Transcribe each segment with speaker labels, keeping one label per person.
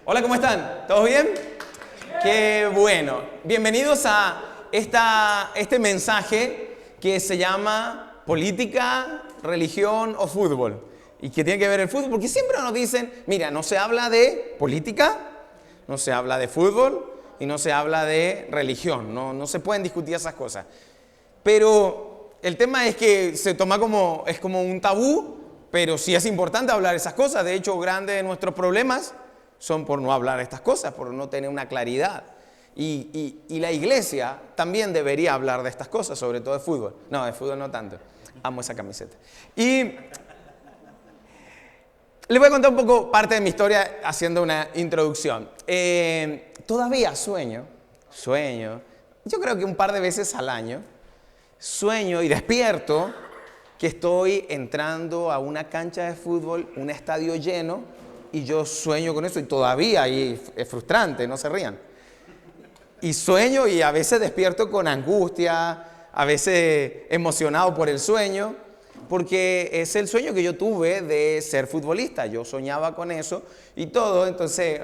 Speaker 1: Hola, ¿cómo están? ¿Todos bien? Qué bueno. Bienvenidos a este mensaje que se llama política, religión o fútbol. ¿Y qué tiene que ver el fútbol? Porque siempre nos dicen, mira, no se habla de política, no se habla de fútbol y no se habla de religión. No se pueden discutir esas cosas. Pero el tema es que se toma como un tabú, pero sí es importante hablar esas cosas. De hecho, grandes de nuestros problemas son por no hablar estas cosas, por no tener una claridad. Y la iglesia también debería hablar de estas cosas, sobre todo de fútbol. No, de fútbol no tanto. Amo esa camiseta. Y les voy a contar un poco parte de mi historia haciendo una introducción. Todavía sueño, yo creo que un par de veces al año, sueño y despierto que estoy entrando a una cancha de fútbol, un estadio lleno, y yo sueño con eso y todavía ahí es frustrante, no se rían. Y sueño y a veces despierto con angustia, a veces emocionado por el sueño, porque es el sueño que yo tuve de ser futbolista. Yo soñaba con eso y todo, entonces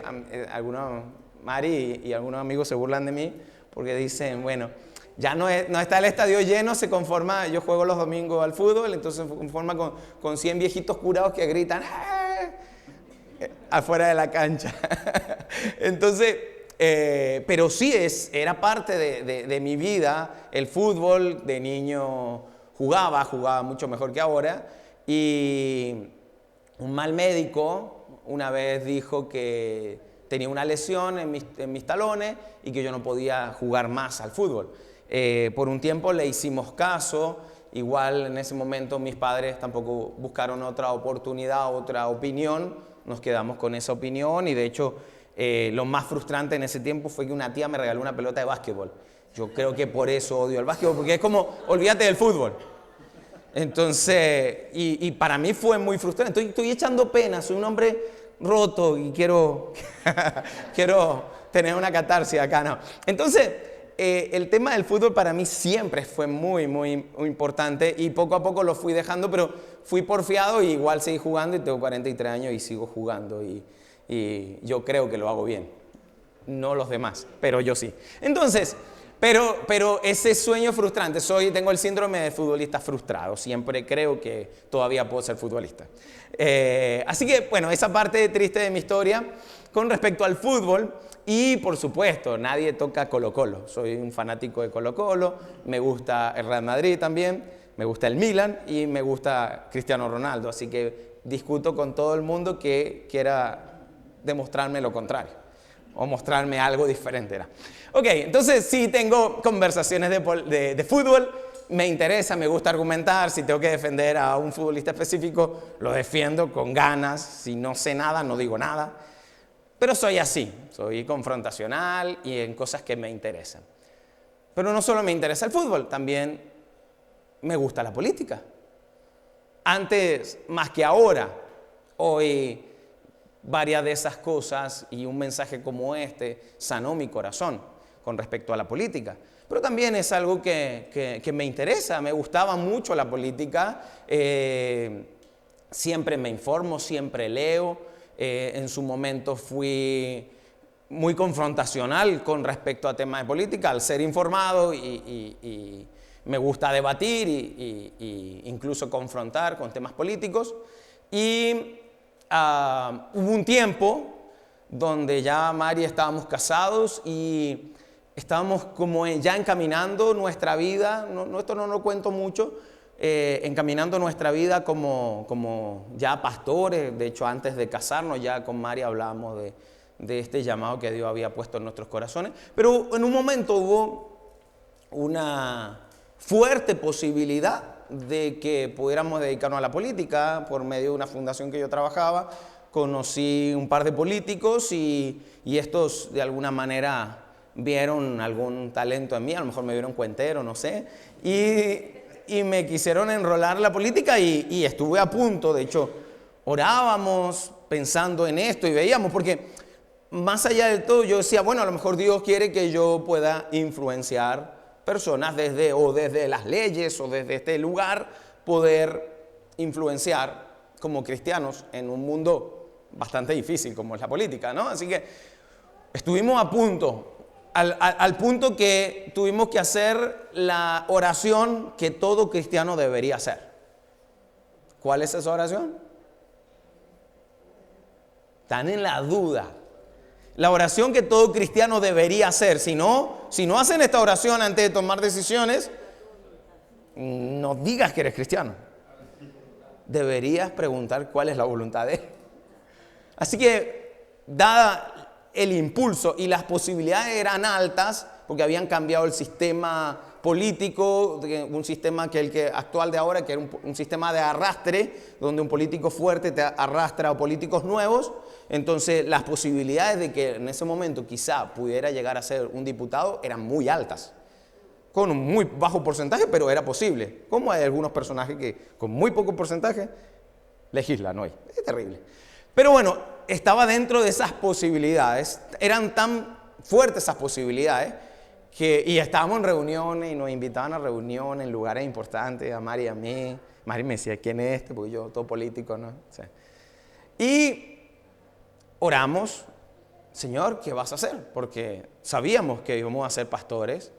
Speaker 1: Mari y algunos amigos se burlan de mí porque dicen, bueno, ya no está el estadio lleno, se conforma, yo juego los domingos al fútbol, entonces se conforma con 100 viejitos curados que gritan afuera de la cancha. Entonces, pero sí era parte de mi vida. El fútbol de niño jugaba mucho mejor que ahora, y un mal médico una vez dijo que tenía una lesión en mis talones y que yo no podía jugar más al fútbol. Por un tiempo le hicimos caso. Igual en ese momento mis padres tampoco buscaron otra oportunidad, otra opinión. Nos quedamos con esa opinión y de hecho lo más frustrante en ese tiempo fue que una tía me regaló una pelota de básquetbol. Yo creo que por eso odio el básquetbol, porque es como, olvídate del fútbol. Entonces, y para mí fue muy frustrante. Estoy echando pena, soy un hombre roto y quiero tener una catarsis acá, ¿no? Entonces, el tema del fútbol para mí siempre fue muy, muy importante y poco a poco lo fui dejando, pero fui porfiado y igual seguí jugando y tengo 43 años y sigo jugando y yo creo que lo hago bien. No los demás, pero yo sí. Entonces, pero ese sueño frustrante, tengo el síndrome de futbolista frustrado, siempre creo que todavía puedo ser futbolista. Así que, bueno, esa parte triste de mi historia con respecto al fútbol. Y por supuesto, nadie toca Colo-Colo. Soy un fanático de Colo-Colo, me gusta el Real Madrid también, me gusta el Milan y me gusta Cristiano Ronaldo. Así que discuto con todo el mundo que quiera demostrarme lo contrario o mostrarme algo diferente. Ok, entonces sí tengo conversaciones de fútbol, me interesa, me gusta argumentar. Si tengo que defender a un futbolista específico, lo defiendo con ganas. Si no sé nada, no digo nada. Pero soy así, soy confrontacional y en cosas que me interesan. Pero no solo me interesa el fútbol, también me gusta la política. Antes, más que ahora, hoy varias de esas cosas y un mensaje como este sanó mi corazón con respecto a la política. Pero también es algo que me interesa, me gustaba mucho la política, siempre me informo, siempre leo. En su momento fui muy confrontacional con respecto a temas de política, al ser informado y me gusta debatir y incluso confrontar con temas políticos. Y hubo un tiempo donde ya Mari estábamos casados y estábamos como ya encaminando nuestra vida, esto no lo cuento mucho, encaminando nuestra vida como ya pastores. De hecho, antes de casarnos ya con Mari hablábamos de este llamado que Dios había puesto en nuestros corazones. Pero en un momento hubo una fuerte posibilidad de que pudiéramos dedicarnos a la política por medio de una fundación que yo trabajaba. Conocí un par de políticos y estos de alguna manera vieron algún talento en mí, a lo mejor me vieron cuentero, no sé, y me quisieron enrolar en la política y estuve a punto. De hecho, orábamos pensando en esto y veíamos, porque más allá de todo yo decía, bueno, a lo mejor Dios quiere que yo pueda influenciar personas desde las leyes o desde este lugar, poder influenciar como cristianos en un mundo bastante difícil como es la política, ¿no? Así que estuvimos a punto, al punto que tuvimos que hacer la oración que todo cristiano debería hacer. ¿Cuál es esa oración? Están en la duda. La oración que todo cristiano debería hacer. Si no hacen esta oración antes de tomar decisiones, no digas que eres cristiano. Deberías preguntar cuál es la voluntad de Él. Así que, dada el impulso y las posibilidades eran altas, porque habían cambiado el sistema político, un sistema que el actual de ahora, que era un sistema de arrastre, donde un político fuerte te arrastra a políticos nuevos. Entonces, las posibilidades de que en ese momento quizá pudiera llegar a ser un diputado eran muy altas. Con un muy bajo porcentaje, pero era posible. Como hay algunos personajes que con muy poco porcentaje legislan hoy. Es terrible. Pero bueno, estaba dentro de esas posibilidades. Eran tan fuertes esas posibilidades y estábamos en reuniones y nos invitaban a reuniones en lugares importantes, a Mari y a mí. Mari me decía, ¿quién es este? Porque yo, todo político, ¿no? O sea, y oramos, Señor, ¿qué vas a hacer? Porque sabíamos que íbamos a ser pastores,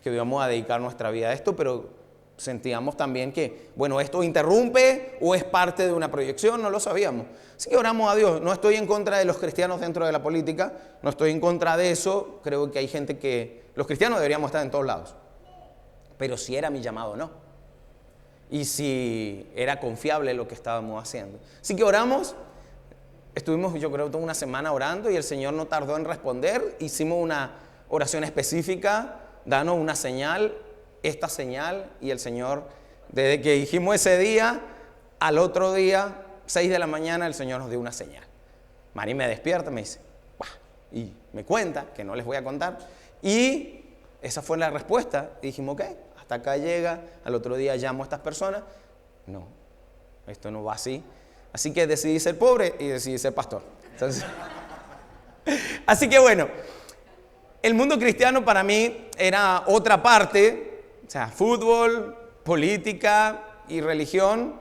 Speaker 1: que íbamos a dedicar nuestra vida a esto, pero sentíamos también que, bueno, esto interrumpe o es parte de una proyección, no lo sabíamos. Así que oramos a Dios. No estoy en contra de los cristianos dentro de la política, no estoy en contra de eso. Creo que hay gente que, los cristianos deberíamos estar en todos lados. Pero si era mi llamado o no. Y si era confiable lo que estábamos haciendo. Así que oramos. Estuvimos, yo creo, toda una semana orando y el Señor no tardó en responder. Hicimos una oración específica, danos una señal, esta señal, y el Señor, desde que dijimos ese día, al otro día, 6 de la mañana, el Señor nos dio una señal. Mari me despierta, me dice, ¡buah! Y me cuenta, que no les voy a contar, y esa fue la respuesta. Y dijimos, ok, hasta acá llega, al otro día llamo a estas personas. No, esto no va así. Así que decidí ser pobre y decidí ser pastor. Entonces, así que bueno, el mundo cristiano para mí era otra parte, o sea, fútbol, política y religión.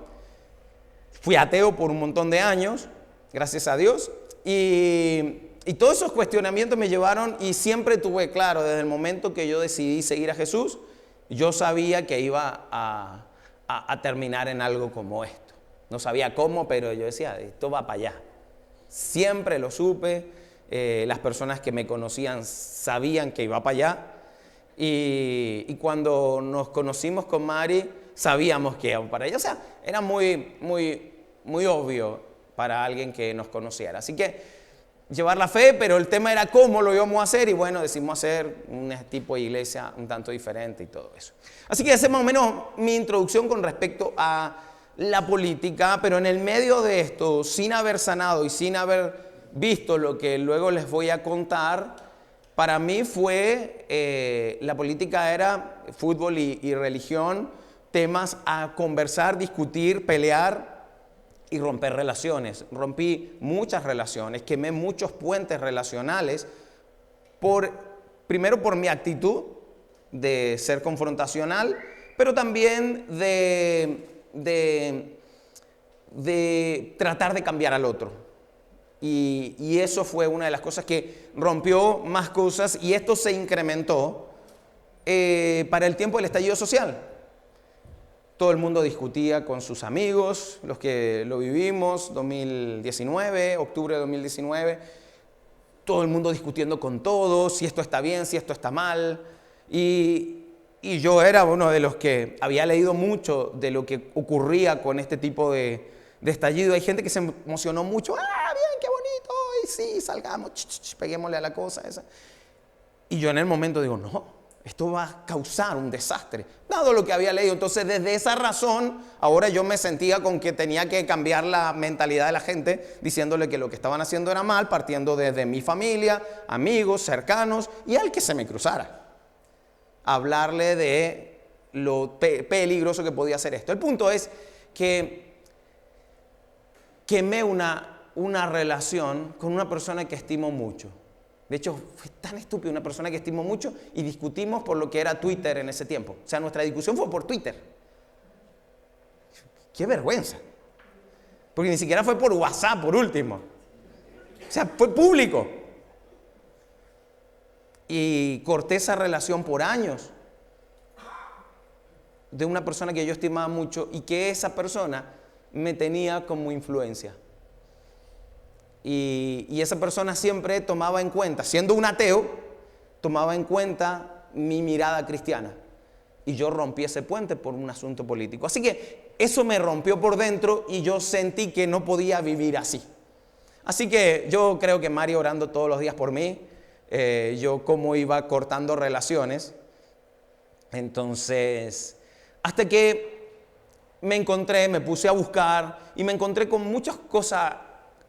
Speaker 1: Fui ateo por un montón de años, gracias a Dios, y todos esos cuestionamientos me llevaron, y siempre tuve claro, desde el momento que yo decidí seguir a Jesús, yo sabía que iba a terminar en algo como esto. No sabía cómo, pero yo decía, esto va para allá. Siempre lo supe, las personas que me conocían sabían que iba para allá, y cuando nos conocimos con Mari, sabíamos que iba para allá. O sea, era muy obvio para alguien que nos conociera. Así que llevar la fe, pero el tema era cómo lo íbamos a hacer, y bueno, decidimos hacer un tipo de iglesia un tanto diferente y todo eso. Así que esa es más o menos mi introducción con respecto a la política, pero en el medio de esto, sin haber sanado y sin haber visto lo que luego les voy a contar, para mí fue, la política era fútbol y religión, temas a conversar, discutir, pelear y romper relaciones. Rompí muchas relaciones, quemé muchos puentes relacionales, primero por mi actitud de ser confrontacional, pero también de tratar de cambiar al otro. Y eso fue una de las cosas que rompió más cosas, y esto se incrementó para el tiempo del estallido social. Todo el mundo discutía con sus amigos, los que lo vivimos, 2019, octubre de 2019, todo el mundo discutiendo con todos, si esto está bien, si esto está mal. Y yo era uno de los que había leído mucho de lo que ocurría con este tipo de estallido. Hay gente que se emocionó mucho. ¡Ah, bien, qué bonito! Y sí, salgamos, peguémosle a la cosa esa. Y yo en el momento digo, no, esto va a causar un desastre, dado lo que había leído. Entonces, desde esa razón, ahora yo me sentía con que tenía que cambiar la mentalidad de la gente, diciéndole que lo que estaban haciendo era mal, partiendo desde mi familia, amigos, cercanos, y al que se me cruzara. Hablarle de lo peligroso que podía ser esto. El punto es que quemé una relación con una persona que estimo mucho. De hecho, fue tan estúpido, una persona que estimo mucho, y discutimos por lo que era Twitter en ese tiempo. O sea, nuestra discusión fue por Twitter. ¡Qué vergüenza! Porque ni siquiera fue por WhatsApp, por último. sea, fue público. Y corté esa relación por años de una persona que yo estimaba mucho y que esa persona me tenía como influencia. Y esa persona siempre tomaba en cuenta, siendo un ateo, tomaba en cuenta mi mirada cristiana. Y yo rompí ese puente por un asunto político. Así que eso me rompió por dentro y yo sentí que no podía vivir así. Así que yo creo que Mario orando todos los días por mí, yo como iba cortando relaciones. Entonces, hasta que me puse a buscar y me encontré con muchas cosas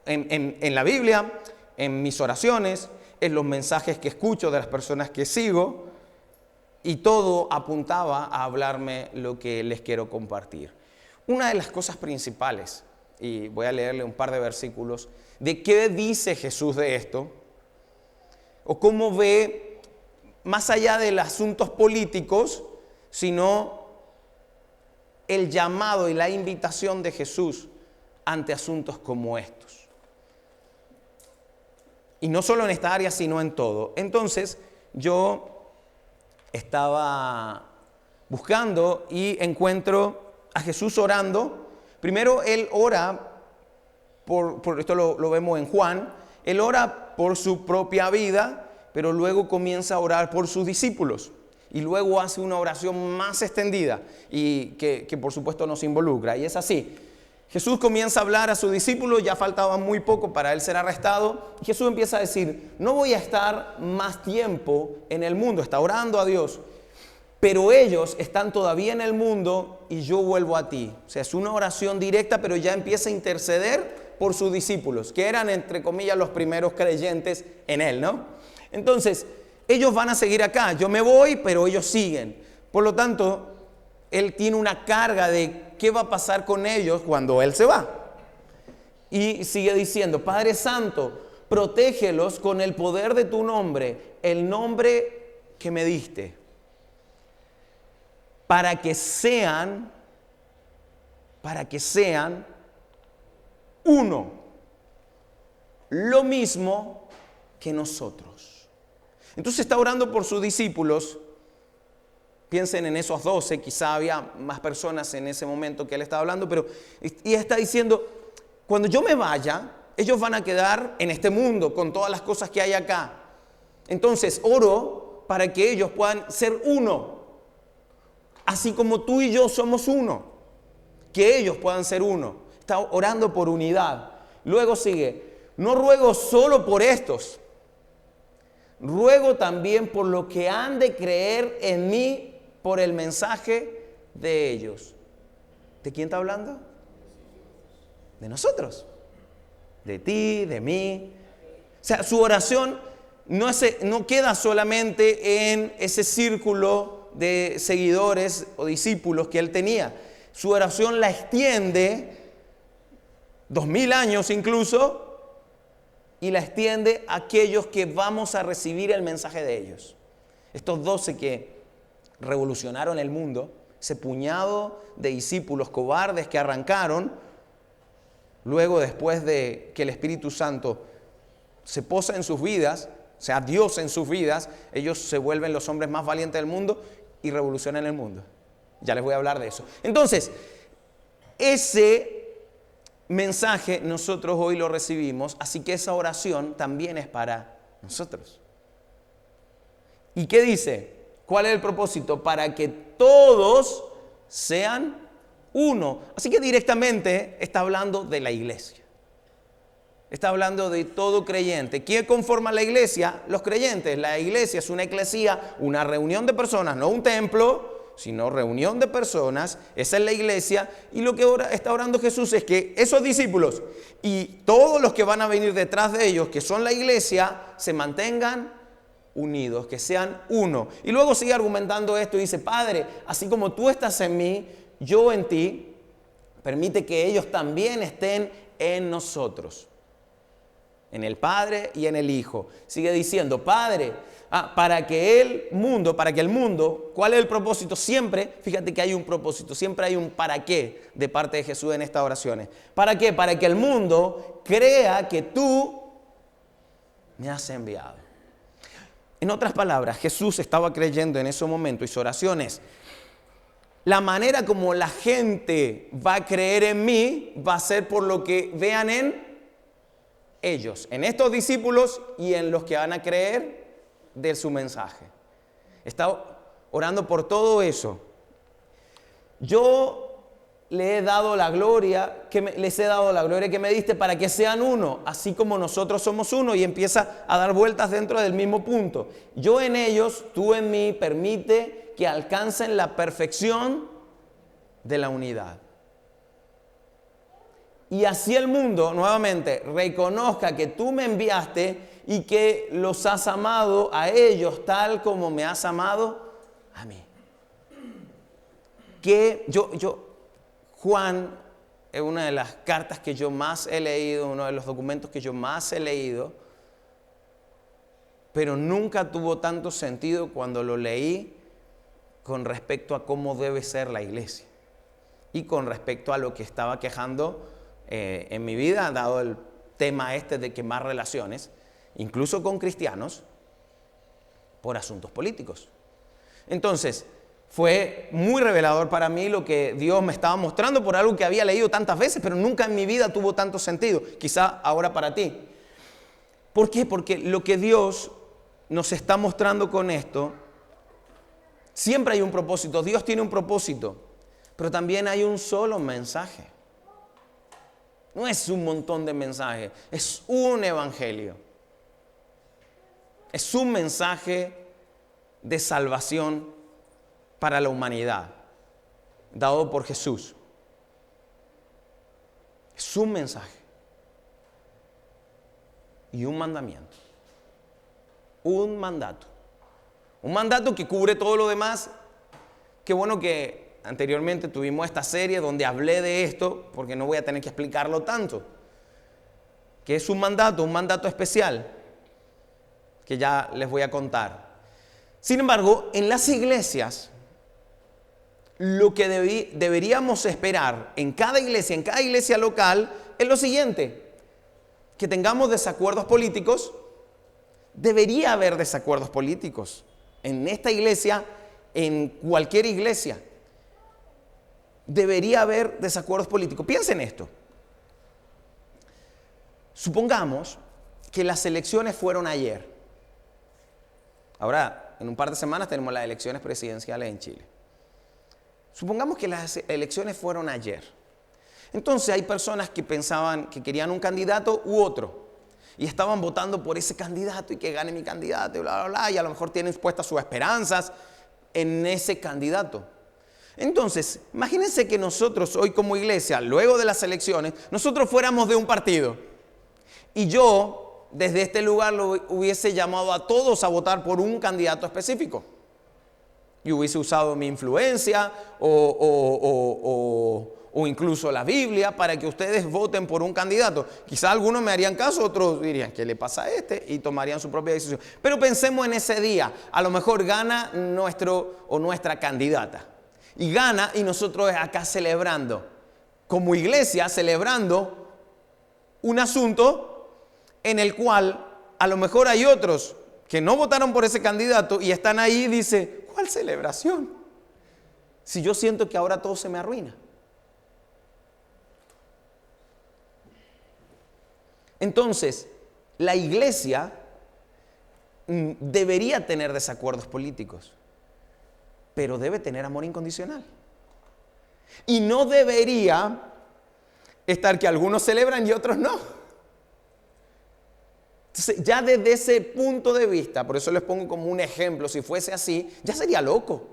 Speaker 1: en la Biblia, en mis oraciones, en los mensajes que escucho de las personas que sigo, y todo apuntaba a hablarme lo que les quiero compartir. Una de las cosas principales, y voy a leerle un par de versículos, de qué dice Jesús de esto, o cómo ve, más allá de los asuntos políticos, sino el llamado y la invitación de Jesús ante asuntos como estos. Y no solo en esta área, sino en todo. Entonces, yo estaba buscando y encuentro a Jesús orando. Primero, Él ora, por esto lo vemos en Juan, Él ora por su propia vida, pero luego comienza a orar por sus discípulos. Y luego hace una oración más extendida y que por supuesto nos involucra. Y es así. Jesús comienza a hablar a sus discípulos, ya faltaba muy poco para él ser arrestado. Y Jesús empieza a decir, no voy a estar más tiempo en el mundo, está orando a Dios. Pero ellos están todavía en el mundo y yo vuelvo a ti. O sea, es una oración directa, pero ya empieza a interceder por sus discípulos, que eran, entre comillas, los primeros creyentes en él, ¿no? Entonces, ellos van a seguir acá, yo me voy, pero ellos siguen. Por lo tanto, él tiene una carga de qué va a pasar con ellos cuando él se va. Y sigue diciendo, Padre Santo, protégelos con el poder de tu nombre, el nombre que me diste, para que sean uno, lo mismo que nosotros. Entonces está orando por sus discípulos. Piensen en esos 12, quizá había más personas en ese momento que él estaba hablando, pero y está diciendo, cuando yo me vaya, ellos van a quedar en este mundo con todas las cosas que hay acá. Entonces oro para que ellos puedan ser uno, así como tú y yo somos uno, que ellos puedan ser uno. Está orando por unidad. Luego sigue, no ruego solo por estos, ruego también por lo que han de creer en mí por el mensaje de ellos. ¿De quién está hablando? De nosotros. De ti, de mí. O sea, su oración no queda solamente en ese círculo de seguidores o discípulos que él tenía. Su oración la extiende 2000 años incluso, y la extiende a aquellos que vamos a recibir el mensaje de ellos. Estos 12 que revolucionaron el mundo, ese puñado de discípulos cobardes que arrancaron, luego después de que el Espíritu Santo se posa en sus vidas, o sea, Dios en sus vidas, ellos se vuelven los hombres más valientes del mundo y revolucionan el mundo. Ya les voy a hablar de eso. Entonces, ese mensaje nosotros hoy lo recibimos, así que esa oración también es para nosotros. ¿Y qué dice? ¿Cuál es el propósito? Para que todos sean uno. Así que directamente está hablando de la iglesia. Está hablando de todo creyente. ¿Quién conforma la iglesia? Los creyentes. La iglesia es una eclesía, una reunión de personas, no un templo, sino reunión de personas. Esa es la iglesia. Y lo que ahora está orando Jesús es que esos discípulos y todos los que van a venir detrás de ellos, que son la iglesia, se mantengan unidos, que sean uno. Y luego sigue argumentando esto y dice, Padre, así como tú estás en mí, yo en ti, permite que ellos también estén en nosotros. En el Padre y en el Hijo. Sigue diciendo, Padre, para que el mundo, ¿cuál es el propósito? Siempre, fíjate que hay un propósito, siempre hay un para qué de parte de Jesús en estas oraciones. ¿Para qué? Para que el mundo crea que tú me has enviado. En otras palabras, Jesús estaba creyendo en ese momento y su oración es: la manera como la gente va a creer en mí va a ser por lo que vean en ellos, en estos discípulos y en los que van a creer de su mensaje. Está orando por todo eso. Yo les he dado la gloria que me diste para que sean uno, así como nosotros somos uno, y empieza a dar vueltas dentro del mismo punto. Yo en ellos, tú en mí, permite que alcancen la perfección de la unidad. Y así el mundo, nuevamente, reconozca que tú me enviaste y que los has amado a ellos tal como me has amado a mí. Que Juan es una de las cartas que yo más he leído, uno de los documentos que yo más he leído, pero nunca tuvo tanto sentido cuando lo leí con respecto a cómo debe ser la iglesia y con respecto a lo que estaba quejando en mi vida, dado el tema de quemar relaciones, incluso con cristianos, por asuntos políticos. Entonces, fue muy revelador para mí lo que Dios me estaba mostrando por algo que había leído tantas veces, pero nunca en mi vida tuvo tanto sentido. Quizá ahora para ti. ¿Por qué? Porque lo que Dios nos está mostrando con esto, siempre hay un propósito. Dios tiene un propósito, pero también hay un solo mensaje. No es un montón de mensajes, es un evangelio. Es un mensaje de salvación para la humanidad, dado por Jesús. Es un mensaje y un mandamiento. Un mandato. Un mandato que cubre todo lo demás. Qué bueno que anteriormente tuvimos esta serie donde hablé de esto, porque no voy a tener que explicarlo tanto. Que es un mandato especial, que ya les voy a contar. Sin embargo, en las iglesias, lo que deberíamos esperar en cada iglesia local, es lo siguiente: que tengamos desacuerdos políticos. Debería haber desacuerdos políticos en esta iglesia, en cualquier iglesia. Debería haber desacuerdos políticos. Piensen en esto. Supongamos que las elecciones fueron ayer. Ahora, en un par de semanas tenemos las elecciones presidenciales en Chile. Supongamos que las elecciones fueron ayer. Entonces hay personas que pensaban que querían un candidato u otro y estaban votando por ese candidato y que gane mi candidato y bla, bla, bla, y a lo mejor tienen puestas sus esperanzas en ese candidato. Entonces, imagínense que nosotros hoy como iglesia, luego de las elecciones, nosotros fuéramos de un partido y yo desde este lugar lo hubiese llamado a todos a votar por un candidato específico. Y hubiese usado mi influencia o incluso la Biblia para que ustedes voten por un candidato. Quizá algunos me harían caso, otros dirían, ¿qué le pasa a este? Y tomarían su propia decisión. Pero pensemos en ese día. A lo mejor gana nuestro o nuestra candidata. Y gana y nosotros acá celebrando. Como iglesia celebrando un asunto en el cual a lo mejor hay otros que no votaron por ese candidato y están ahí y dice, ¿cuál celebración? Si yo siento que ahora todo se me arruina. Entonces, la iglesia debería tener desacuerdos políticos, pero debe tener amor incondicional. Y no debería estar que algunos celebran y otros no. Entonces, ya desde ese punto de vista, por eso les pongo como un ejemplo, si fuese así, ya sería loco.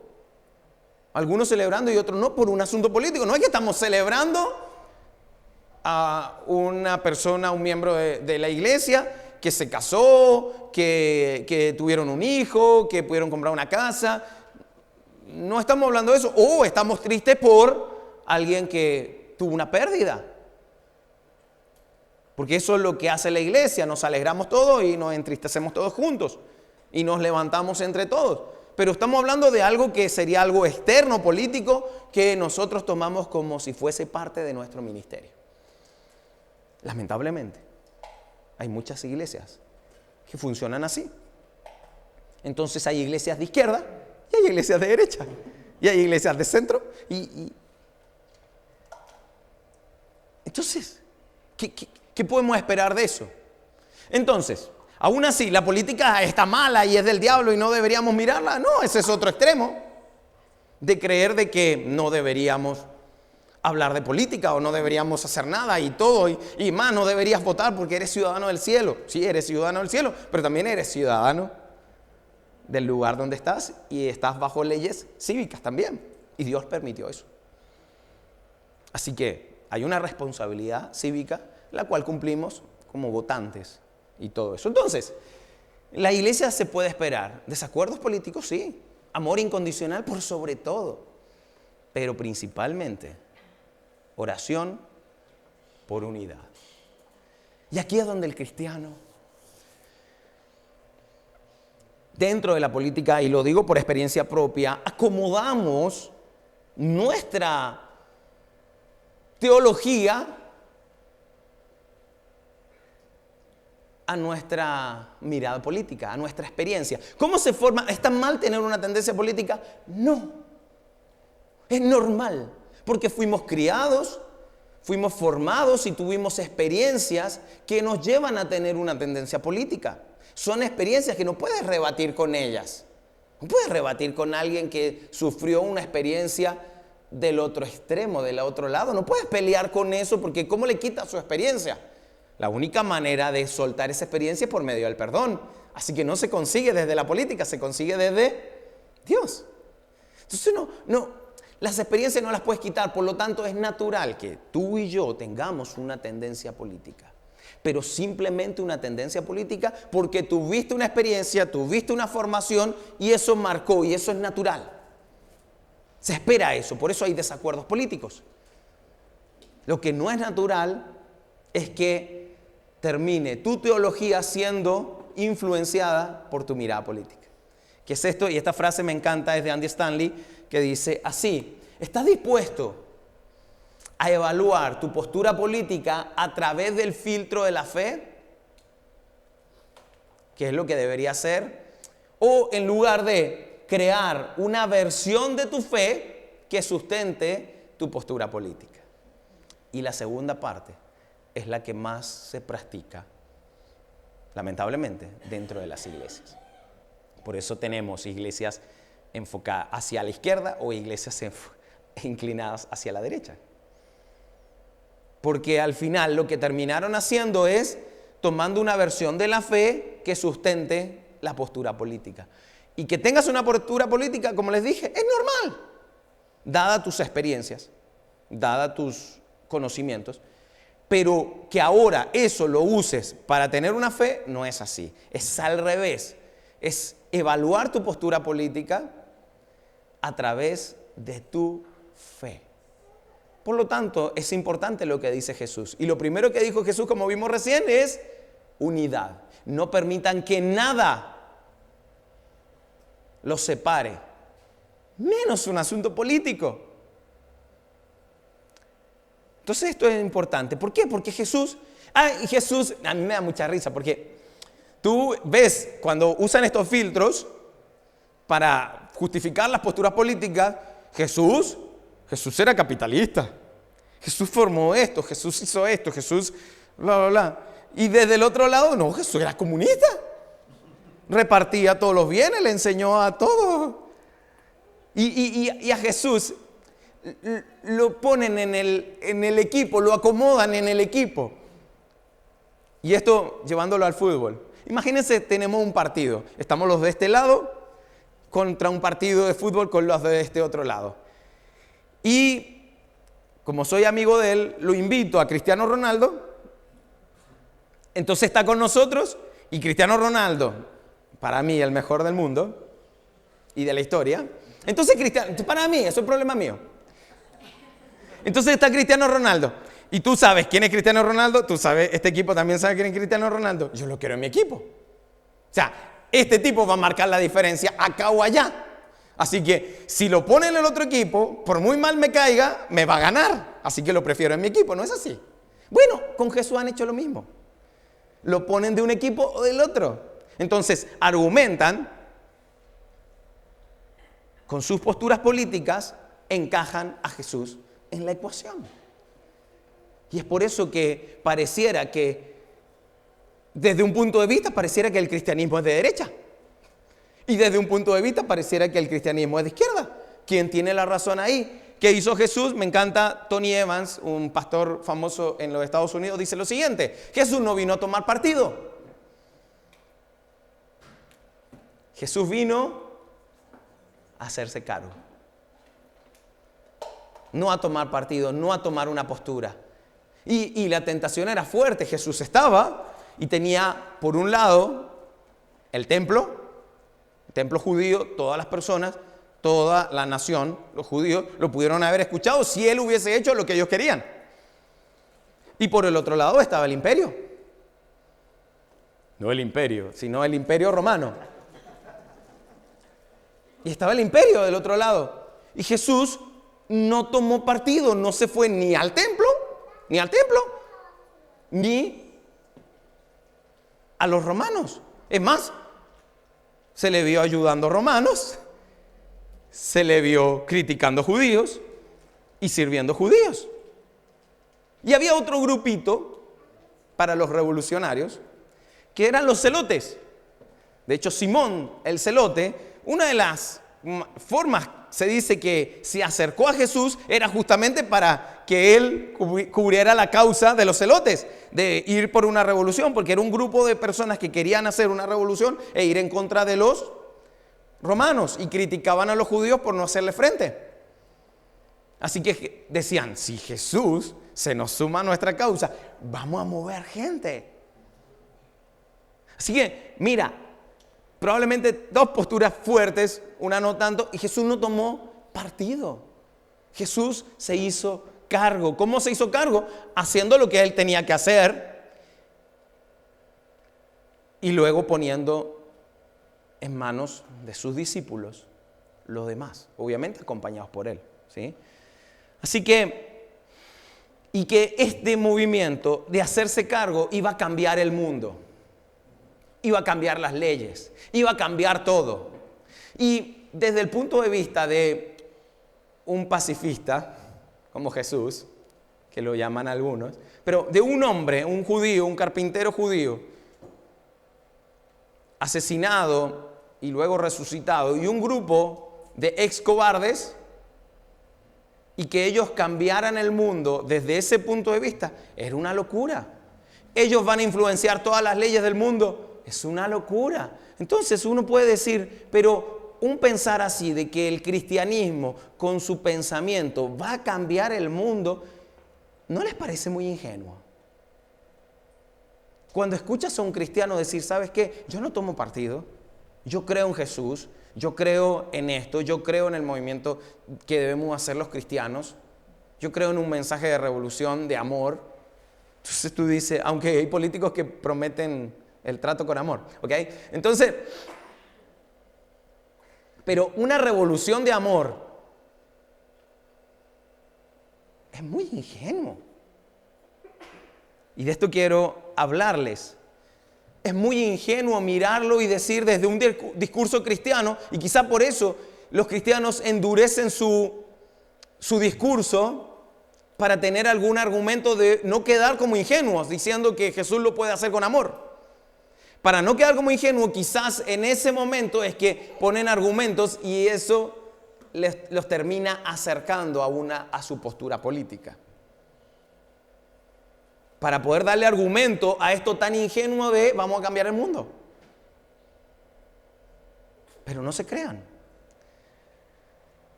Speaker 1: Algunos celebrando y otros no, por un asunto político. No es que estamos celebrando a una persona, un miembro de la iglesia que se casó, que tuvieron un hijo, que pudieron comprar una casa. No estamos hablando de eso. O estamos tristes por alguien que tuvo una pérdida. Porque eso es lo que hace la iglesia. Nos alegramos todos y nos entristecemos todos juntos. Y nos levantamos entre todos. Pero estamos hablando de algo que sería algo externo, político, que nosotros tomamos como si fuese parte de nuestro ministerio. Lamentablemente, hay muchas iglesias que funcionan así. Entonces hay iglesias de izquierda y hay iglesias de derecha. Y hay iglesias de centro. Entonces, ¿qué podemos esperar de eso? Entonces, aún así, ¿la política está mala y es del diablo y no deberíamos mirarla? No, ese es otro extremo de creer de que no deberíamos hablar de política o no deberíamos hacer nada y todo. Y más, no deberías votar porque eres ciudadano del cielo. Sí, eres ciudadano del cielo, pero también eres ciudadano del lugar donde estás y estás bajo leyes cívicas también. Y Dios permitió eso. Así que hay una responsabilidad cívica la cual cumplimos como votantes y todo eso. Entonces, la iglesia se puede esperar. ¿Desacuerdos políticos? Sí. Amor incondicional por sobre todo. Pero principalmente, oración por unidad. Y aquí es donde el cristiano, dentro de la política, y lo digo por experiencia propia, acomodamos nuestra teología a nuestra mirada política, a nuestra experiencia. ¿Cómo se forma? ¿Está mal tener una tendencia política? No. Es normal, porque fuimos criados, fuimos formados y tuvimos experiencias que nos llevan a tener una tendencia política. Son experiencias que no puedes rebatir con ellas. No puedes rebatir con alguien que sufrió una experiencia del otro extremo, del otro lado. No puedes pelear con eso porque ¿cómo le quitas su experiencia? La única manera de soltar esa experiencia es por medio del perdón. Así que no se consigue desde la política, se consigue desde Dios. Entonces las experiencias no las puedes quitar, por lo tanto es natural que tú y yo tengamos una tendencia política. Pero simplemente una tendencia política porque tuviste una experiencia, tuviste una formación y eso marcó y eso es natural. Se espera eso, por eso hay desacuerdos políticos. Lo que no es natural es que termine tu teología siendo influenciada por tu mirada política. ¿Qué es esto? Y esta frase me encanta, es de Andy Stanley, que dice así: ¿estás dispuesto a evaluar tu postura política a través del filtro de la fe? ¿Qué es lo que debería hacer? O en lugar de crear una versión de tu fe que sustente tu postura política. Y la segunda parte es la que más se practica, lamentablemente, dentro de las iglesias. Por eso tenemos iglesias enfocadas hacia la izquierda o iglesias inclinadas hacia la derecha. Porque al final lo que terminaron haciendo es tomando una versión de la fe que sustente la postura política. Y que tengas una postura política, como les dije, es normal, dada tus experiencias, dada tus conocimientos. Pero que ahora eso lo uses para tener una fe, no es así. Es al revés. Es evaluar tu postura política a través de tu fe. Por lo tanto, es importante lo que dice Jesús. Y lo primero que dijo Jesús, como vimos recién, es unidad. No permitan que nada los separe, menos un asunto político. Entonces esto es importante. ¿Por qué? Porque Jesús, a mí me da mucha risa, porque tú ves cuando usan estos filtros para justificar las posturas políticas, Jesús era capitalista. Jesús formó esto, Jesús hizo esto, Jesús bla, bla, bla. Y desde el otro lado, no, Jesús era comunista. Repartía todos los bienes, le enseñó a todos. Y a Jesús lo ponen en el equipo, lo acomodan en el equipo. Y esto llevándolo al fútbol. Imagínense, tenemos un partido. Estamos los de este lado contra un partido de fútbol con los de este otro lado. Y como soy amigo de él, lo invito a Cristiano Ronaldo. Entonces está con nosotros y Cristiano Ronaldo, para mí el mejor del mundo y de la historia. Entonces para mí, eso es problema mío. Entonces está Cristiano Ronaldo. Y tú sabes quién es Cristiano Ronaldo. Tú sabes, este equipo también sabe quién es Cristiano Ronaldo. Yo lo quiero en mi equipo. O sea, este tipo va a marcar la diferencia acá o allá. Así que si lo pone en el otro equipo, por muy mal me caiga, me va a ganar. Así que lo prefiero en mi equipo. ¿No es así? Bueno, con Jesús han hecho lo mismo. Lo ponen de un equipo o del otro. Entonces, argumentan con sus posturas políticas, encajan a Jesús en la ecuación. Y es por eso que pareciera que, desde un punto de vista, pareciera que el cristianismo es de derecha. Y desde un punto de vista, pareciera que el cristianismo es de izquierda. ¿Quién tiene la razón ahí? ¿Qué hizo Jesús? Me encanta Tony Evans, un pastor famoso en los Estados Unidos, dice lo siguiente: Jesús no vino a tomar partido. Jesús vino a hacerse cargo. No a tomar partido, no a tomar una postura. Y la tentación era fuerte. Jesús estaba y tenía, por un lado, el templo judío, todas las personas, toda la nación, los judíos, lo pudieron haber escuchado si él hubiese hecho lo que ellos querían. Y por el otro lado estaba el imperio. No el imperio, sino el imperio romano. Y estaba el imperio del otro lado. Y Jesús no tomó partido, no se fue ni al templo, ni a los romanos. Es más, se le vio ayudando a romanos, se le vio criticando judíos y sirviendo judíos. Y había otro grupito para los revolucionarios, que eran los celotes. De hecho, Simón, el celote, una de las formas, se dice que se acercó a Jesús, era justamente para que él cubriera la causa de los celotes, de ir por una revolución, porque era un grupo de personas que querían hacer una revolución e ir en contra de los romanos y criticaban a los judíos por no hacerle frente. Así que decían, si Jesús se nos suma a nuestra causa, vamos a mover gente. Así que, mira, probablemente dos posturas fuertes, una no tanto, y Jesús no tomó partido. Jesús se hizo cargo. ¿Cómo se hizo cargo? Haciendo lo que él tenía que hacer y luego poniendo en manos de sus discípulos los demás, obviamente acompañados por él, ¿sí? Así que, y que este movimiento de hacerse cargo iba a cambiar el mundo. Iba a cambiar las leyes, iba a cambiar todo. Y desde el punto de vista de un pacifista, como Jesús, que lo llaman algunos, pero de un hombre, un judío, un carpintero judío, asesinado y luego resucitado, y un grupo de ex cobardes, y que ellos cambiaran el mundo desde ese punto de vista, era una locura. Ellos van a influenciar todas las leyes del mundo. Es una locura. Entonces uno puede decir, pero un pensar así de que el cristianismo con su pensamiento va a cambiar el mundo, ¿no les parece muy ingenuo? Cuando escuchas a un cristiano decir, ¿sabes qué? Yo no tomo partido, yo creo en Jesús, yo creo en esto, yo creo en el movimiento que debemos hacer los cristianos, yo creo en un mensaje de revolución, de amor. Entonces tú dices, aunque hay políticos que prometen el trato con amor, ¿ok? Entonces, pero una revolución de amor es muy ingenuo. Y de esto quiero hablarles. Es muy ingenuo mirarlo y decir desde un discurso cristiano, y quizá por eso los cristianos endurecen su discurso para tener algún argumento de no quedar como ingenuos, diciendo que Jesús lo puede hacer con amor. Para no quedar como ingenuo, quizás en ese momento es que ponen argumentos y eso los termina acercando a su postura política. Para poder darle argumento a esto tan ingenuo de vamos a cambiar el mundo. Pero no se crean.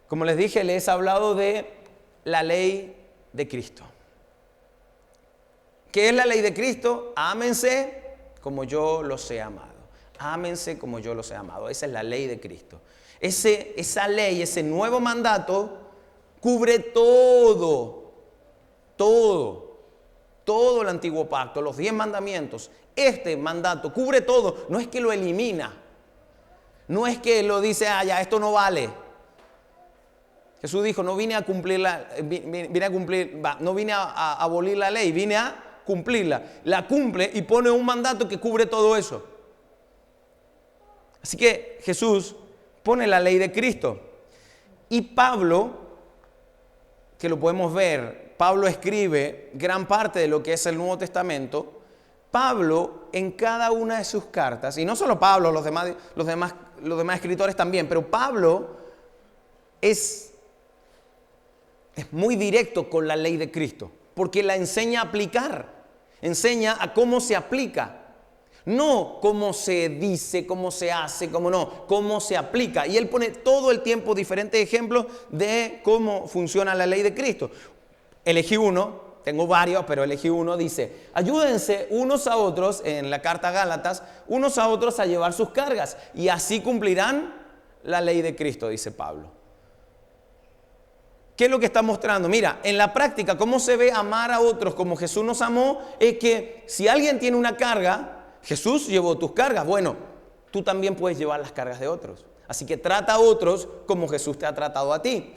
Speaker 1: Como les dije, les he hablado de la ley de Cristo. ¿Qué es la ley de Cristo? Ámense como yo los he amado. Ámense como yo los he amado. Esa es la ley de Cristo. Esa ley, ese nuevo mandato, cubre todo el antiguo pacto, los 10 mandamientos. Este mandato cubre todo. No es que lo elimina. No es que lo dice, ya, esto no vale. Jesús dijo, no vine a cumplir no vine a abolir la ley, vine a cumplirla. La cumple y pone un mandato que cubre todo eso. Así que Jesús pone la ley de Cristo. Y Pablo, que lo podemos ver, Pablo escribe gran parte de lo que es el Nuevo Testamento. Pablo, en cada una de sus cartas, y no solo Pablo, los demás escritores también, pero Pablo es muy directo con la ley de Cristo, porque la enseña a aplicar, enseña a cómo se aplica. No cómo se dice, cómo se hace, cómo se aplica. Y él pone todo el tiempo diferentes ejemplos de cómo funciona la ley de Cristo. Elegí uno, tengo varios, pero elegí uno. Dice, ayúdense unos a otros, en la carta a Gálatas, unos a otros a llevar sus cargas. Y así cumplirán la ley de Cristo, dice Pablo. ¿Qué es lo que está mostrando? Mira, en la práctica, cómo se ve amar a otros como Jesús nos amó, es que si alguien tiene una carga, Jesús llevó tus cargas. Bueno, tú también puedes llevar las cargas de otros. Así que trata a otros como Jesús te ha tratado a ti.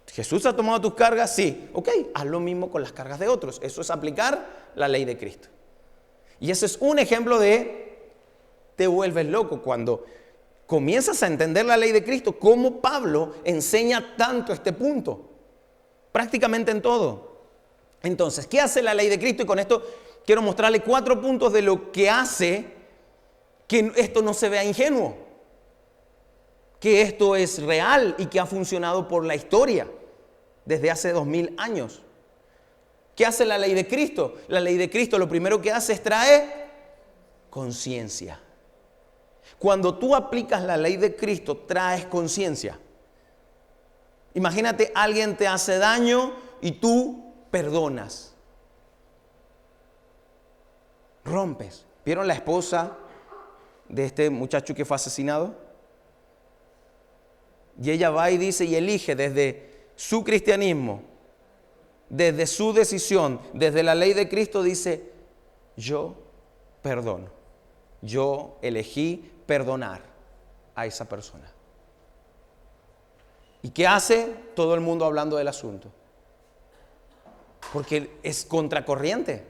Speaker 1: ¿Jesús ha tomado tus cargas? Sí. Ok, haz lo mismo con las cargas de otros. Eso es aplicar la ley de Cristo. Y ese es un ejemplo de te vuelves loco cuando comienzas a entender la ley de Cristo, cómo Pablo enseña tanto este punto. Prácticamente en todo. Entonces, ¿qué hace la ley de Cristo? Y con esto quiero mostrarle 4 puntos de lo que hace que esto no se vea ingenuo, que esto es real y que ha funcionado por la historia desde hace 2000 años. ¿Qué hace la ley de Cristo? La ley de Cristo lo primero que hace es traer conciencia. Cuando tú aplicas la ley de Cristo, traes conciencia. Imagínate, alguien te hace daño y tú perdonas. Rompes. ¿Vieron la esposa de este muchacho que fue asesinado? Y ella va y dice y elige desde su cristianismo, desde su decisión, desde la ley de Cristo, dice, yo perdono. Yo elegí perdonar a esa persona. ¿Y qué hace? Todo el mundo hablando del asunto. Porque es contracorriente.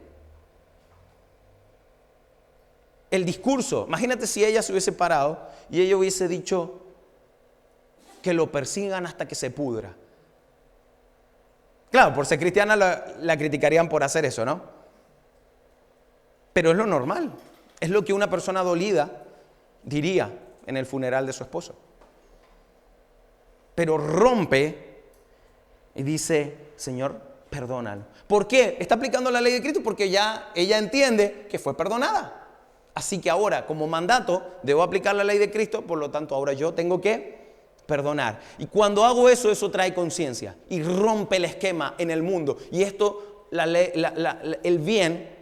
Speaker 1: El discurso, imagínate si ella se hubiese parado y ella hubiese dicho que lo persigan hasta que se pudra. Claro, por ser cristiana la criticarían por hacer eso, ¿no? Pero es lo normal, es lo que una persona dolida diría en el funeral de su esposo. Pero rompe y dice, Señor, perdónalo. ¿Por qué? Está aplicando la ley de Cristo porque ya ella entiende que fue perdonada. Así que ahora, como mandato, debo aplicar la ley de Cristo, por lo tanto, ahora yo tengo que perdonar. Y cuando hago eso, eso trae conciencia y rompe el esquema en el mundo. Y esto, el bien,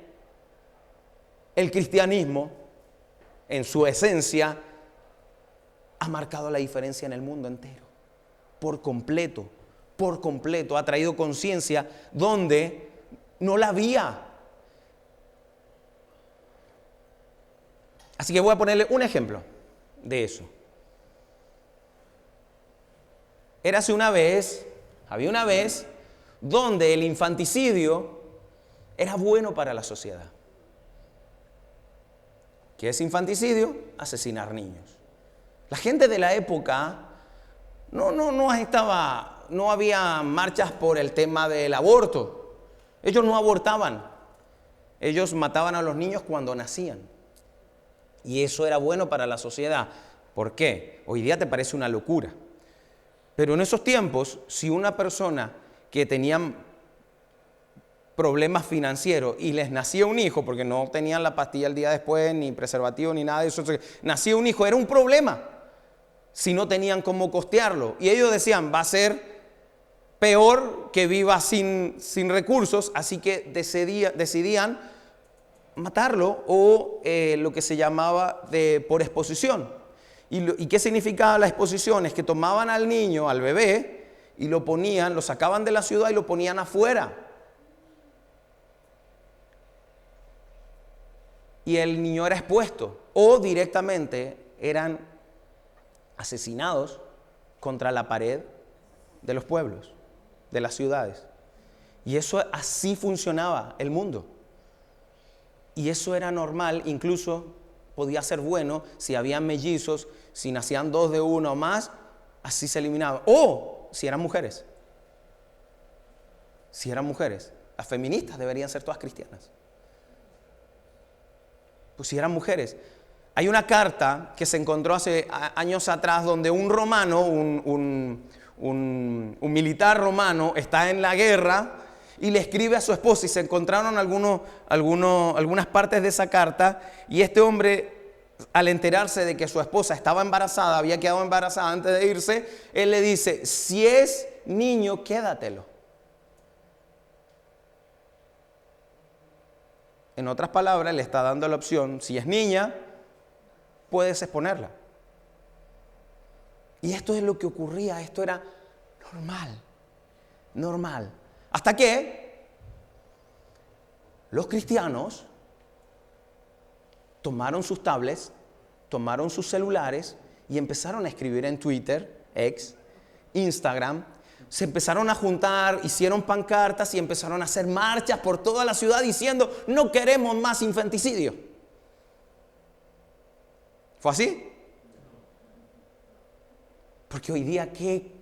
Speaker 1: el cristianismo, en su esencia, ha marcado la diferencia en el mundo entero. Por completo, ha traído conciencia donde no la había. Así que voy a ponerle un ejemplo de eso. Había una vez donde el infanticidio era bueno para la sociedad. ¿Qué es infanticidio? Asesinar niños. La gente de la época no había marchas por el tema del aborto. Ellos no abortaban. Ellos mataban a los niños cuando nacían. Y eso era bueno para la sociedad. ¿Por qué? Hoy día te parece una locura. Pero en esos tiempos, si una persona que tenía problemas financieros y les nacía un hijo, porque no tenían la pastilla el día después, ni preservativo, ni nada de eso, nacía un hijo, era un problema si no tenían cómo costearlo. Y ellos decían, va a ser peor que viva sin recursos, así que decidían matarlo o lo que se llamaba por exposición. ¿Y qué significaba la exposición? Es que tomaban al niño, al bebé, y lo sacaban de la ciudad y lo ponían afuera. Y el niño era expuesto o directamente eran asesinados contra la pared de los pueblos, de las ciudades. Y eso así funcionaba el mundo. Y eso era normal incluso podía ser bueno si habían mellizos, si nacían 2 de uno o más, así se eliminaba. O si eran mujeres. Si eran mujeres, las feministas deberían ser todas cristianas. Pues si eran mujeres. Hay una carta que se encontró hace años atrás donde un romano, un militar romano está en la guerra y le escribe a su esposa, y se encontraron algunas partes de esa carta, y este hombre, al enterarse de que su esposa estaba embarazada, había quedado embarazada antes de irse, él le dice: si es niño, quédatelo. En otras palabras, le está dando la opción: si es niña, puedes exponerla. Y esto es lo que ocurría, esto era normal. Hasta que los cristianos tomaron sus tablets, tomaron sus celulares y empezaron a escribir en Twitter, X, Instagram. Se empezaron a juntar, hicieron pancartas y empezaron a hacer marchas por toda la ciudad diciendo: no queremos más infanticidio. ¿Fue así? Porque hoy día, ¿qué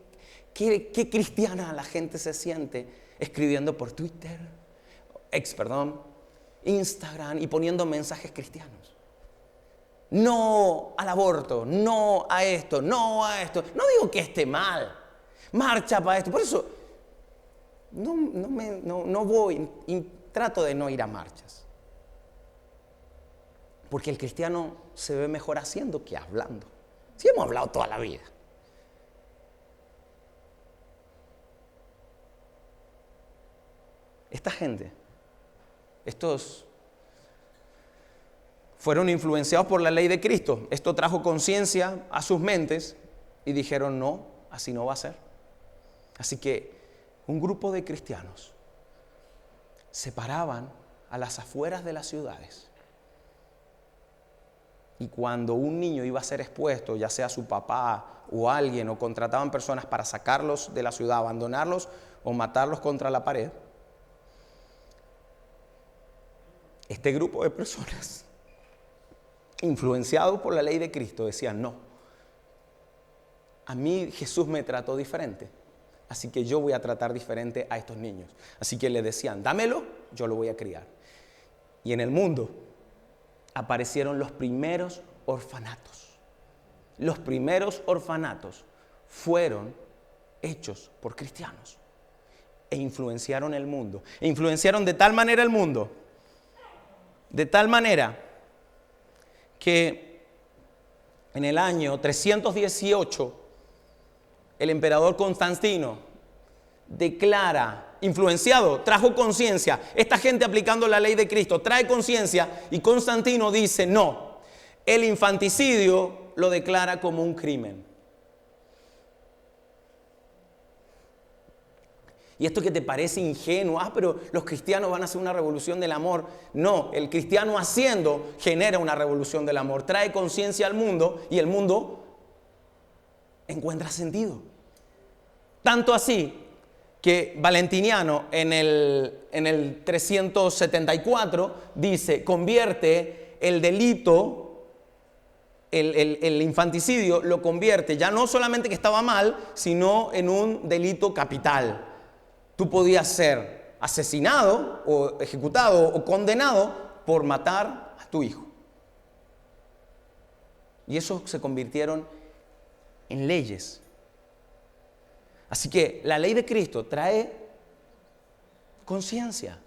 Speaker 1: cristiana la gente se siente escribiendo por Twitter, Instagram, y poniendo mensajes cristianos? No al aborto, no a esto, no a esto. No digo que esté mal, marcha para esto. Por eso no voy, trato de no ir a marchas. Porque el cristiano se ve mejor haciendo que hablando. Sí, hemos hablado toda la vida. Esta gente, estos fueron influenciados por la ley de Cristo. Esto trajo conciencia a sus mentes y dijeron: no, así no va a ser. Así que un grupo de cristianos se paraban a las afueras de las ciudades, y cuando un niño iba a ser expuesto, ya sea su papá o alguien, o contrataban personas para sacarlos de la ciudad, abandonarlos o matarlos contra la pared, este grupo de personas, influenciados por la ley de Cristo, decían: no, a mí Jesús me trató diferente, así que yo voy a tratar diferente a estos niños. Así que le decían: dámelo, yo lo voy a criar. Y en el mundo aparecieron los primeros orfanatos. Los primeros orfanatos fueron hechos por cristianos e influenciaron el mundo. E influenciaron de tal manera el mundo, de tal manera que en el año 318 el emperador Constantino declara, influenciado, trajo conciencia. Esta gente, aplicando la ley de Cristo, trae conciencia, y Constantino dice: no, el infanticidio lo declara como un crimen. Y esto que te parece ingenuo: pero los cristianos van a hacer una revolución del amor. No, el cristiano haciendo genera una revolución del amor, trae conciencia al mundo, y el mundo encuentra sentido. Tanto así que Valentiniano en el 374 dice: convierte el delito, el infanticidio, lo convierte ya no solamente que estaba mal, sino en un delito capital. Tú podías ser asesinado o ejecutado o condenado por matar a tu hijo. Y eso se convirtieron en leyes. Así que la ley de Cristo trae conciencia.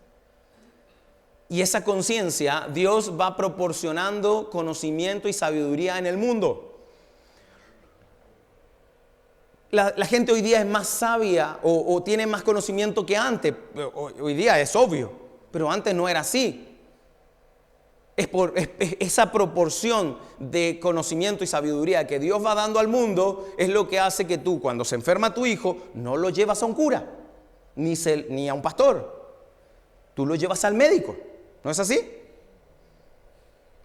Speaker 1: Y esa conciencia, Dios va proporcionando conocimiento y sabiduría en el mundo. La gente hoy día es más sabia o tiene más conocimiento que antes. Hoy día es obvio, pero antes no era así. Esa proporción de conocimiento y sabiduría que Dios va dando al mundo es lo que hace que tú, cuando se enferma tu hijo, no lo llevas a un cura, ni a un pastor. Tú lo llevas al médico. ¿No es así?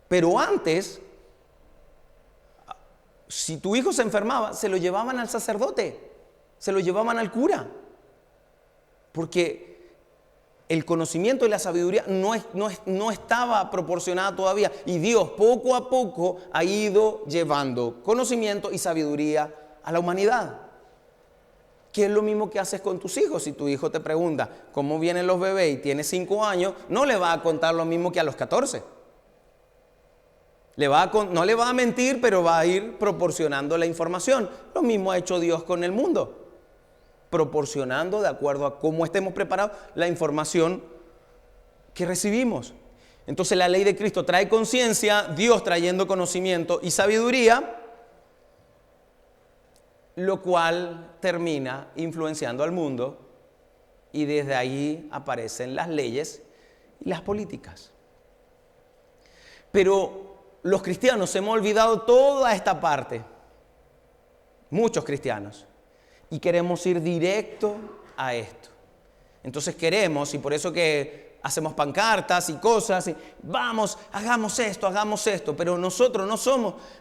Speaker 1: Pero antes, si tu hijo se enfermaba, se lo llevaban al sacerdote, se lo llevaban al cura. Porque el conocimiento y la sabiduría no estaba proporcionada todavía. Y Dios poco a poco ha ido llevando conocimiento y sabiduría a la humanidad. Que es lo mismo que haces con tus hijos. Si tu hijo te pregunta cómo vienen los bebés y tiene 5 años, no le va a contar lo mismo que a los 14. No le va a mentir, pero va a ir proporcionando la información. Lo mismo ha hecho Dios con el mundo, proporcionando de acuerdo a cómo estemos preparados la información que recibimos. Entonces la ley de Cristo trae conciencia, Dios trayendo conocimiento y sabiduría, lo cual termina influenciando al mundo y desde ahí aparecen las leyes y las políticas. Pero los cristianos hemos olvidado toda esta parte, muchos cristianos, y queremos ir directo a esto. Entonces queremos, y por eso que hacemos pancartas y cosas, y vamos, hagamos esto, pero nosotros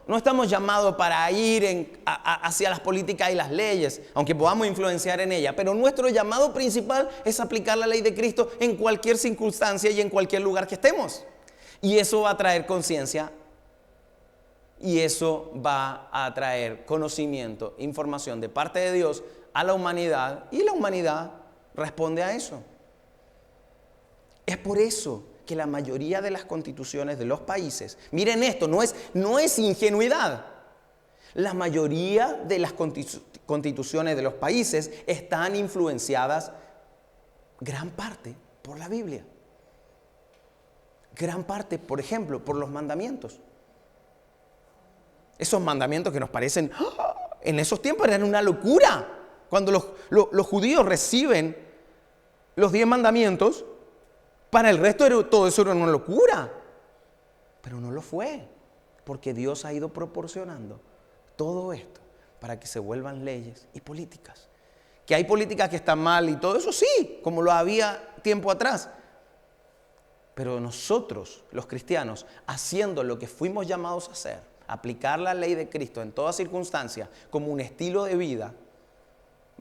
Speaker 1: no estamos llamados para ir hacia las políticas y las leyes, aunque podamos influenciar en ellas, pero nuestro llamado principal es aplicar la ley de Cristo en cualquier circunstancia y en cualquier lugar que estemos. Y eso va a traer conciencia, y eso va a traer conocimiento, información de parte de Dios a la humanidad, y la humanidad responde a eso. Es por eso que la mayoría de las constituciones de los países, miren esto, no es ingenuidad. La mayoría de las constituciones de los países están influenciadas gran parte por la Biblia. Gran parte, por ejemplo, por los mandamientos. Esos mandamientos que nos parecen, en esos tiempos eran una locura. Cuando los judíos reciben los 10 mandamientos, para el resto todo eso era una locura. Pero no lo fue, porque Dios ha ido proporcionando todo esto para que se vuelvan leyes y políticas. Que hay políticas que están mal y todo eso sí, como lo había tiempo atrás. Pero nosotros, los cristianos, haciendo lo que fuimos llamados a hacer, aplicar la ley de Cristo en toda circunstancia como un estilo de vida,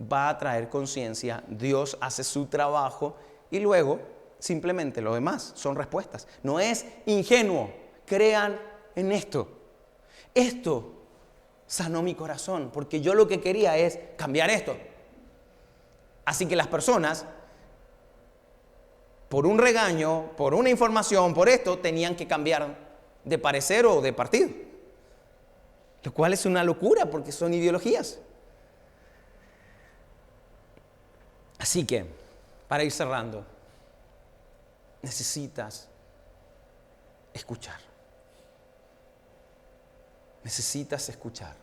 Speaker 1: va a traer conciencia. Dios hace su trabajo y luego simplemente lo demás son respuestas. No es ingenuo, crean en esto. Esto sanó mi corazón porque yo lo que quería es cambiar esto. Así que las personas, por un regaño, por una información, por esto, tenían que cambiar de parecer o de partido. Lo cual es una locura porque son ideologías. Así que, para ir cerrando, necesitas escuchar. Necesitas escuchar.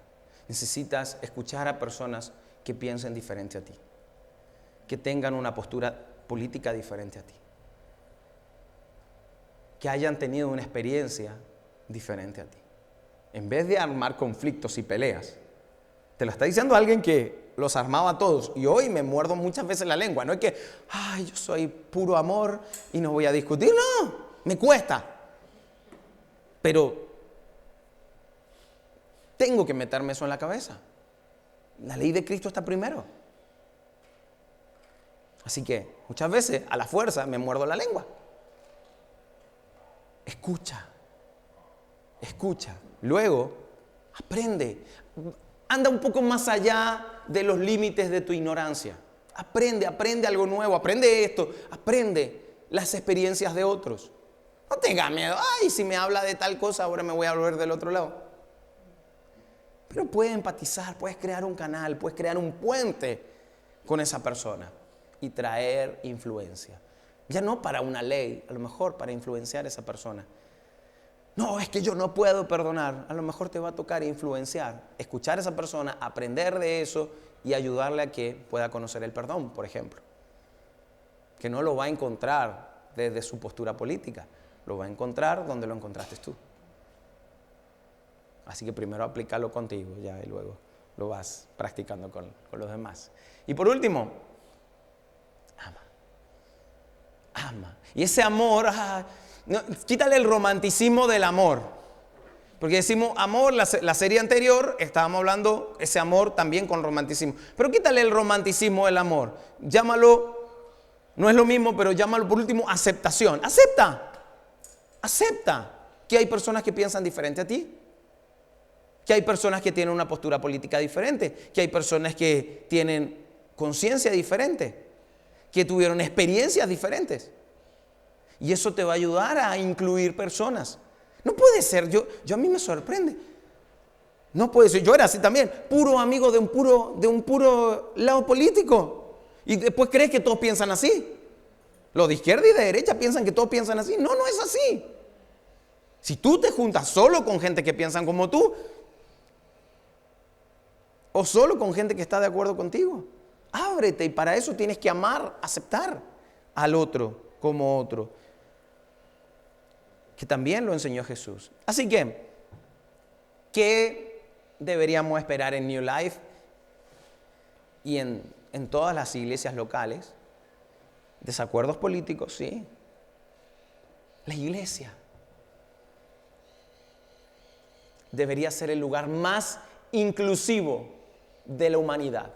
Speaker 1: Necesitas escuchar a personas que piensen diferente a ti, que tengan una postura política diferente a ti, que hayan tenido una experiencia diferente a ti. En vez de armar conflictos y peleas, te lo está diciendo alguien que los armaba a todos. Y hoy me muerdo muchas veces la lengua. No es que, yo soy puro amor y no voy a discutir. No, me cuesta. Pero tengo que meterme eso en la cabeza. La ley de Cristo está primero. Así que muchas veces a la fuerza me muerdo la lengua. Escucha. Luego, aprende. Anda un poco más allá de los límites de tu ignorancia. Aprende algo nuevo, aprende esto, aprende las experiencias de otros. No tengas miedo, si me habla de tal cosa, ahora me voy a volver del otro lado. Pero puedes empatizar, puedes crear un canal, puedes crear un puente con esa persona y traer influencia. Ya no para una ley, a lo mejor para influenciar a esa persona. No, es que yo no puedo perdonar. A lo mejor te va a tocar influenciar, escuchar a esa persona, aprender de eso y ayudarle a que pueda conocer el perdón, por ejemplo. Que no lo va a encontrar desde su postura política, lo va a encontrar donde lo encontraste tú. Así que primero aplícalo contigo ya y luego lo vas practicando con los demás. Y por último, ama. Y ese amor, no, quítale el romanticismo del amor. Porque decimos amor, la serie anterior estábamos hablando ese amor también con romanticismo. Pero quítale el romanticismo del amor. Llámalo No es lo mismo, pero llámalo por último aceptación. Acepta que hay personas que piensan diferente a ti. Que hay personas que tienen una postura política diferente. Que hay personas que tienen conciencia diferente. Que tuvieron experiencias diferentes. Y eso te va a ayudar a incluir personas. No puede ser, yo a mí me sorprende. No puede ser, yo era así también, puro amigo de un puro lado político. Y después crees que todos piensan así. Los de izquierda y de derecha piensan que todos piensan así. No, no es así. Si tú te juntas solo con gente que piensan como tú, o solo con gente que está de acuerdo contigo, ábrete, y para eso tienes que amar, aceptar al otro como otro, que también lo enseñó Jesús. Así que, ¿qué deberíamos esperar en New Life y en todas las iglesias locales? Desacuerdos políticos, sí. La iglesia debería ser el lugar más inclusivo de la humanidad.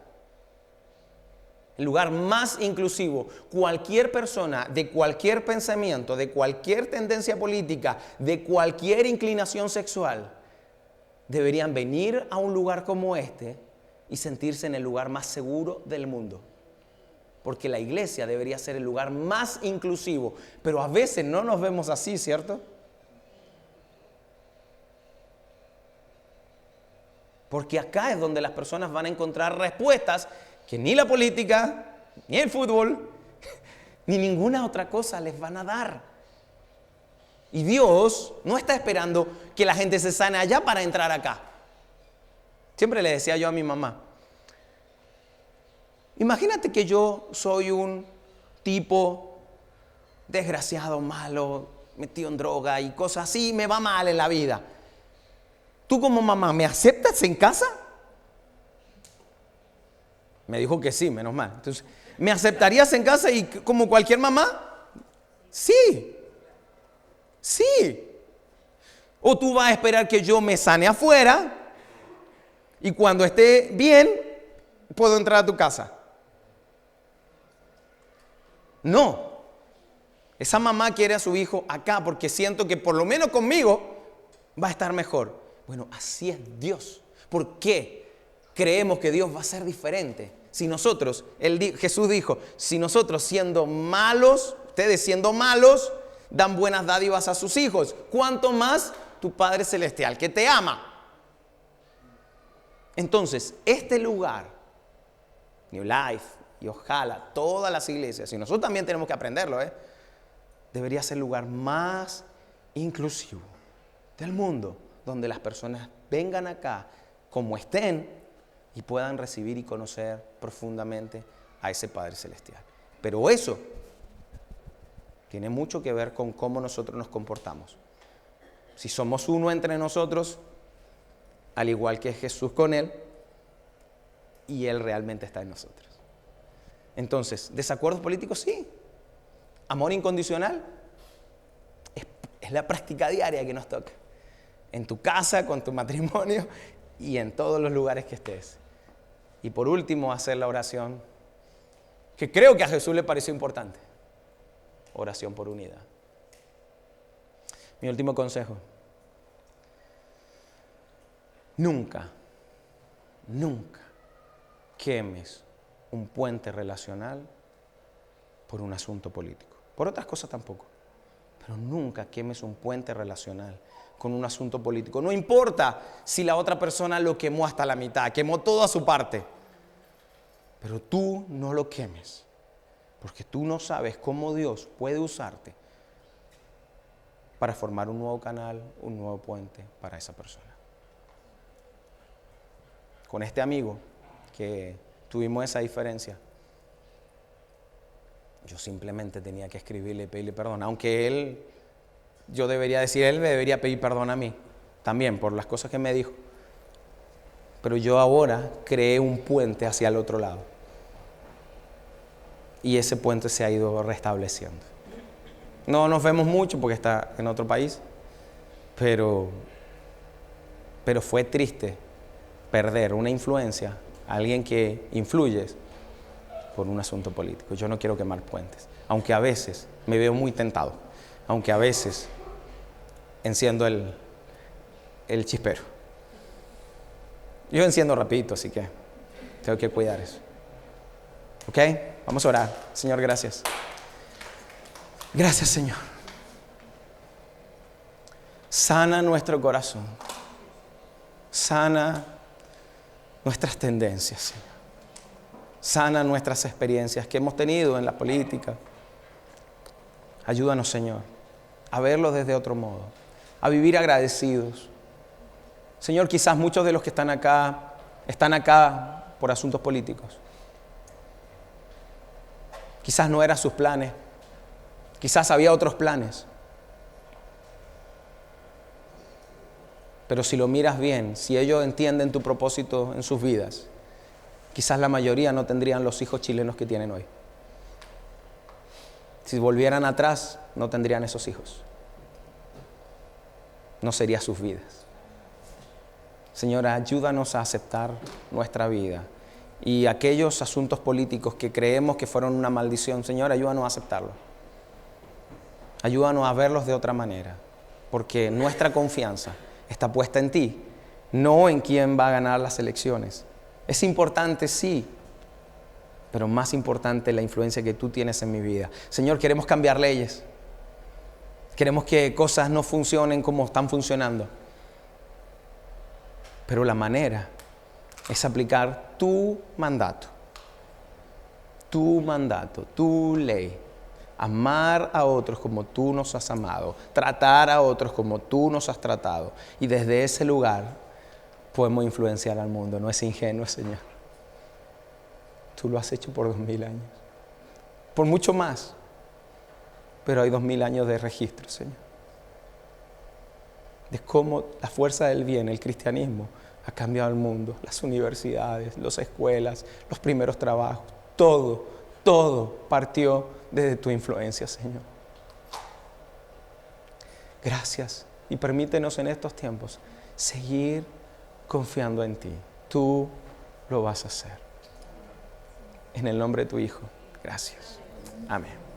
Speaker 1: El lugar más inclusivo. Cualquier persona de cualquier pensamiento, de cualquier tendencia política, de cualquier inclinación sexual, deberían venir a un lugar como este y sentirse en el lugar más seguro del mundo. Porque la iglesia debería ser el lugar más inclusivo. Pero a veces no nos vemos así, ¿cierto? Porque acá es donde las personas van a encontrar respuestas que ni la política, ni el fútbol, ni ninguna otra cosa les van a dar. Y Dios no está esperando que la gente se sane allá para entrar acá. Siempre le decía yo a mi mamá, imagínate que yo soy un tipo desgraciado, malo, metido en droga y cosas así, me va mal en la vida. ¿Tú como mamá me aceptas en casa? Me dijo que sí, menos mal. Entonces, ¿me aceptarías en casa y como cualquier mamá? Sí. Sí. O tú vas a esperar que yo me sane afuera y cuando esté bien puedo entrar a tu casa. No. Esa mamá quiere a su hijo acá porque siento que por lo menos conmigo va a estar mejor. Bueno, así es Dios. ¿Por qué creemos que Dios va a ser diferente? Si nosotros, Jesús dijo, si nosotros siendo malos, ustedes siendo malos, dan buenas dádivas a sus hijos, ¿cuánto más tu Padre Celestial que te ama? Entonces, este lugar, New Life, y ojalá todas las iglesias, y nosotros también tenemos que aprenderlo, debería ser el lugar más inclusivo del mundo, donde las personas vengan acá como estén y puedan recibir y conocer profundamente a ese Padre Celestial. Pero eso tiene mucho que ver con cómo nosotros nos comportamos. Si somos uno entre nosotros, al igual que Jesús con Él, y Él realmente está en nosotros. Entonces, ¿desacuerdos políticos? Sí. ¿Amor incondicional? Es la práctica diaria que nos toca. En tu casa, con tu matrimonio y en todos los lugares que estés. Y por último, hacer la oración, que creo que a Jesús le pareció importante. Oración por unidad. Mi último consejo. Nunca quemes un puente relacional por un asunto político. Por otras cosas tampoco. Pero nunca quemes un puente relacional con un asunto político. No importa si la otra persona lo quemó hasta la mitad, quemó toda su parte. Pero tú no lo quemes, porque tú no sabes cómo Dios puede usarte para formar un nuevo canal, un nuevo puente para esa persona. Con este amigo que tuvimos esa diferencia, yo simplemente tenía que escribirle y pedirle perdón, aunque yo debería decir, él me debería pedir perdón a mí, también por las cosas que me dijo. Pero yo ahora creé un puente hacia el otro lado. Y ese puente se ha ido restableciendo. No nos vemos mucho porque está en otro país, pero fue triste perder una influencia, alguien que influyes por un asunto político. Yo no quiero quemar puentes. aunque a veces me veo muy tentado, aunque a veces enciendo el chispero. Yo enciendo rapidito, así que tengo que cuidar eso. ¿Ok? Vamos a orar. Señor, gracias. Gracias, Señor. Sana nuestro corazón. Sana nuestras tendencias, Señor. Sana nuestras experiencias que hemos tenido en la política. Ayúdanos, Señor, a verlo desde otro modo, a vivir agradecidos. Señor, quizás muchos de los que están acá por asuntos políticos. Quizás no eran sus planes. Quizás había otros planes. Pero si lo miras bien, si ellos entienden tu propósito en sus vidas, quizás la mayoría no tendrían los hijos chilenos que tienen hoy. Si volvieran atrás, no tendrían esos hijos. No serían sus vidas. Señor, ayúdanos a aceptar nuestra vida. Y aquellos asuntos políticos que creemos que fueron una maldición, Señor, ayúdanos a aceptarlos. Ayúdanos a verlos de otra manera. Porque nuestra confianza está puesta en ti, no en quién va a ganar las elecciones. Es importante, sí, pero más importante la influencia que tú tienes en mi vida. Señor, queremos cambiar leyes. Queremos que cosas no funcionen como están funcionando. Pero la manera es aplicar tu mandato, tu ley. Amar a otros como tú nos has amado, tratar a otros como tú nos has tratado. Y desde ese lugar podemos influenciar al mundo. No es ingenuo, Señor. Tú lo has hecho por 2000 años. Por mucho más. Pero hay 2000 años de registro, Señor. De cómo la fuerza del bien, el cristianismo, ha cambiado el mundo. Las universidades, las escuelas, los primeros trabajos. Todo partió desde tu influencia, Señor. Gracias. Y permítenos en estos tiempos seguir confiando en ti. Tú lo vas a hacer. En el nombre de tu Hijo. Gracias. Amén.